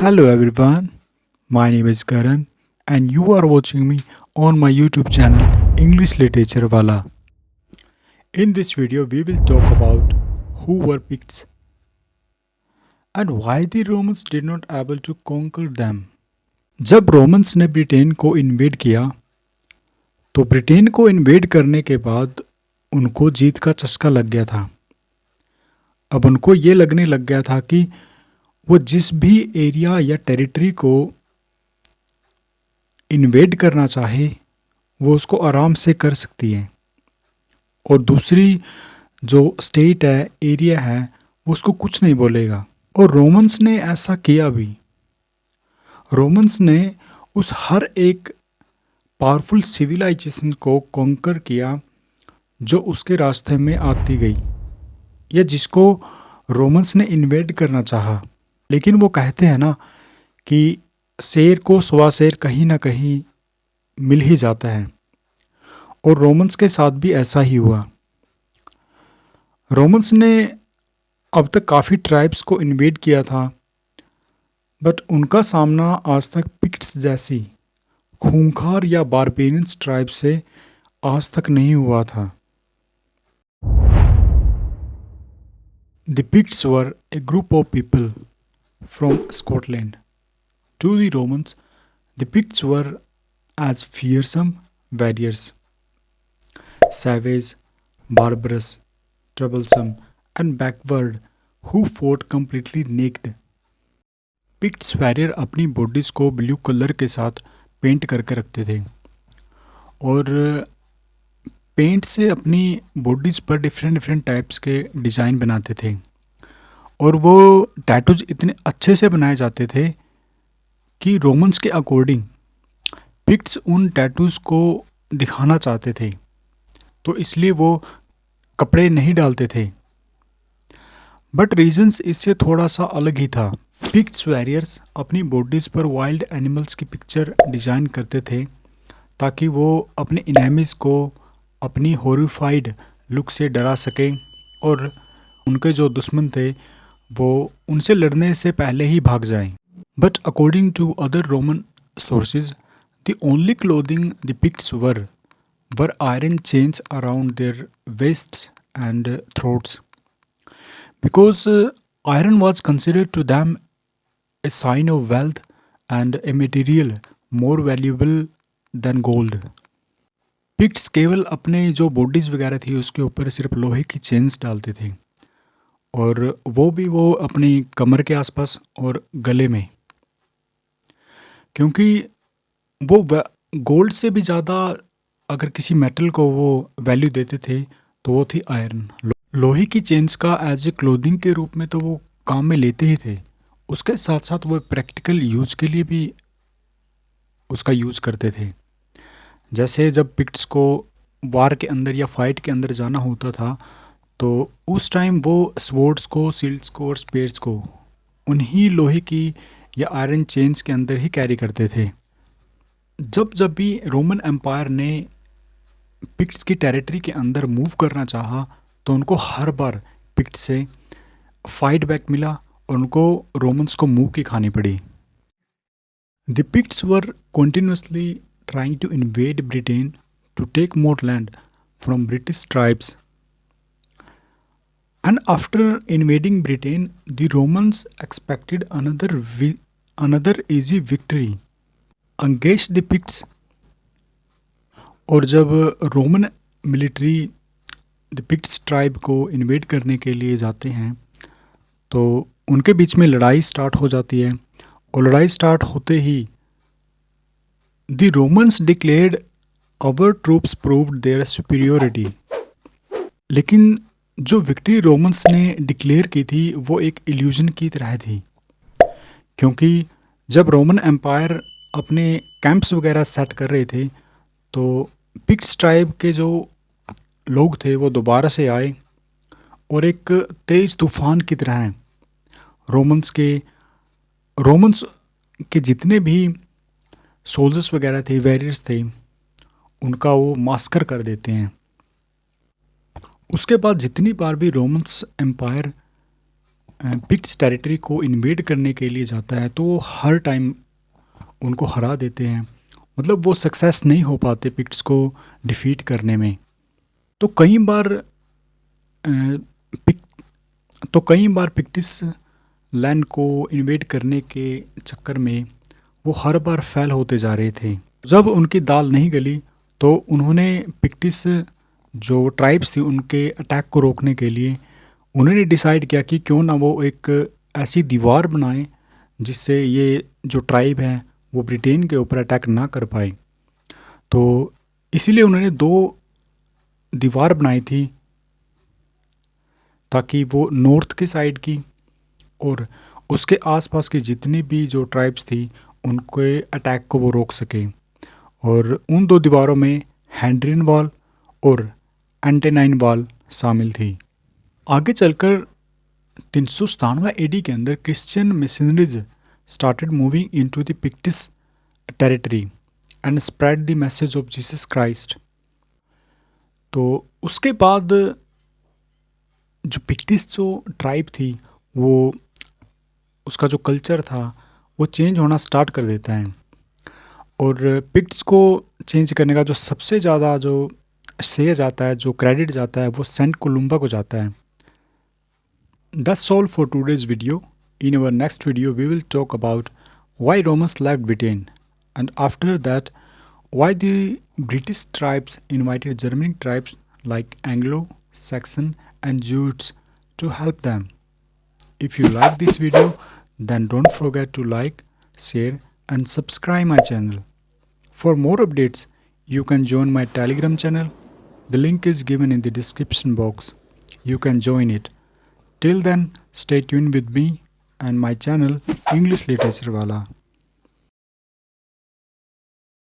Hello everyone, my name is Karan and you are watching me on my YouTube channel English Literature Wala. In this video we will talk about who were Picts and why the Romans did not able to conquer them. जब Romans ने Britain को invade किया तो Britain को invade करने के बाद उनको जीत का चस्का लग गया था। अब उनको ये लगने लग गया था कि वो जिस भी एरिया या टेरिटरी को इन्वेड करना चाहे वो उसको आराम से कर सकती है और दूसरी जो स्टेट है, एरिया है, वो उसको कुछ नहीं बोलेगा। और रोमन्स ने ऐसा किया भी। रोमन्स ने उस हर एक पावरफुल सिविलाइजेशन को कॉन्कर किया जो उसके रास्ते में आती गई या जिसको रोमन्स ने इन्वेड करना चाहा। लेकिन वो कहते हैं ना कि शेर को स्वा शेर कहीं ना कहीं मिल ही जाता है और रोमन्स के साथ भी ऐसा ही हुआ। रोमन्स ने अब तक काफ़ी ट्राइब्स को इन्वेड किया था बट उनका सामना आज तक पिक्ट्स जैसी खूंखार या बारबेरियंस ट्राइब से आज तक नहीं हुआ था। The Picts were a group of people from Scotland. To the Romans, the Picts were as fearsome warriors, savage, barbarous, troublesome, and backward, who fought completely naked. Picts warrior अपनी bodies को blue colour के साथ paint करके रखते थे और paint से अपनी बॉडीज़ पर डिफरेंट टाइप्स के डिज़ाइन बनाते थे और वो टैटूज इतने अच्छे से बनाए जाते थे कि रोमन्स के अकॉर्डिंग पिक्ट्स उन टैटूज़ को दिखाना चाहते थे तो इसलिए वो कपड़े नहीं डालते थे। बट रीजंस इससे थोड़ा सा अलग ही था। पिक्ट्स वॉरियर्स अपनी बॉडीज़ पर वाइल्ड एनिमल्स की पिक्चर डिज़ाइन करते थे ताकि वो अपने इनेमीज़ को अपनी हॉरिफाइड लुक से डरा सकें और उनके जो दुश्मन थे वो उनसे लड़ने से पहले ही भाग जाएं। But according to other Roman sources the only clothing the Picts wore iron chains around their waists and throats because iron was considered to them a sign of wealth and a material more valuable than gold. Picts केवल अपने जो bodies वगैरह थी उसके ऊपर सिर्फ लोहे की चेन्स डालते थे और वो अपनी कमर के आसपास और गले में, क्योंकि वो गोल्ड से भी ज़्यादा अगर किसी मेटल को वो वैल्यू देते थे तो वो थी आयरन। लोहे की चेन्स का एज ए क्लोथिंग के रूप में तो वो काम में लेते ही थे, उसके साथ साथ वो प्रैक्टिकल यूज़ के लिए भी उसका यूज़ करते थे। जैसे जब पिक्ट्स को वार के अंदर या फाइट के अंदर जाना होता था तो उस टाइम वो स्वॉर्ड्स को, शील्ड्स को और स्पेयर्स को उन्हीं लोहे की या आयरन चेन्स के अंदर ही कैरी करते थे। जब भी रोमन एम्पायर ने पिक्ट्स की टेरिटरी के अंदर मूव करना चाहा तो उनको हर बार पिक्ट्स से फाइट बैक मिला और उनको रोमन्स को मुंह की खानी पड़ी। The Picts were continuously trying to invade Britain to take more land from British tribes. And after invading Britain, the Romans expected another easy victory against the Picts. और जब Roman military the Picts tribe को invade करने के लिए जाते हैं तो उनके बीच में लड़ाई स्टार्ट हो जाती है और लड़ाई स्टार्ट होते ही The Romans declared our troops proved their superiority. लेकिन जो विक्ट्री रोमन्स ने डिक्लेयर की थी वो एक इल्यूजन की तरह थी, क्योंकि जब रोमन एम्पायर अपने कैंप्स वगैरह सेट कर रहे थे तो पिक्ट्स ट्राइब के जो लोग थे वो दोबारा से आए और एक तेज़ तूफान की तरह रोमन्स के जितने भी सोल्जर्स वगैरह थे, वॉरियर्स थे, उनका वो मास्कर कर देते हैं। उसके बाद जितनी बार भी रोमन्स एम्पायर पिक्ट्स टेरिटरी को इन्वेड करने के लिए जाता है तो वो हर टाइम उनको हरा देते हैं। मतलब वो सक्सेस नहीं हो पाते पिक्ट्स को डिफीट करने में। तो कई बार पिक तो कई बार पिक्टिस लैंड को इन्वेड करने के चक्कर में वो हर बार फेल होते जा रहे थे। जब उनकी दाल नहीं गली तो उन्होंने पिक्टिस जो ट्राइब्स थी उनके अटैक को रोकने के लिए उन्होंने डिसाइड किया कि क्यों ना वो एक ऐसी दीवार बनाएं जिससे ये जो ट्राइब है वो ब्रिटेन के ऊपर अटैक ना कर पाए। तो इसीलिए उन्होंने 2 दीवार बनाई थी ताकि वो नॉर्थ की साइड की और उसके आसपास की जितनी भी जो ट्राइब्स थी उनके अटैक को वो रोक सके। और उन 2 दीवारों में हैंड्रियन वॉल और एंटेनाइन वॉल शामिल थी। आगे चलकर 397 एडी के अंदर Christian missionaries started moving into the Pictish territory and spread the message of Jesus Christ. तो उसके बाद जो पिक्टिस जो ट्राइब थी वो उसका जो कल्चर था वो चेंज होना स्टार्ट कर देता है। और पिक्ट्स को चेंज करने का जो सबसे ज़्यादा जो श्रेय जाता है, जो क्रेडिट जाता है, वो सेंट कोलुम्बा को जाता है। That's all for today's video. In our next video we will talk about why Romans left Britain and after that why the British tribes invited Germanic tribes like Anglo, Saxon and Jutes to help them. If you like this video, then don't forget to like, share and subscribe my channel. For more updates, you can join my Telegram channel. The link is given in the description box. You can join it. Till then, stay tuned with me and my channel English Literature Wala.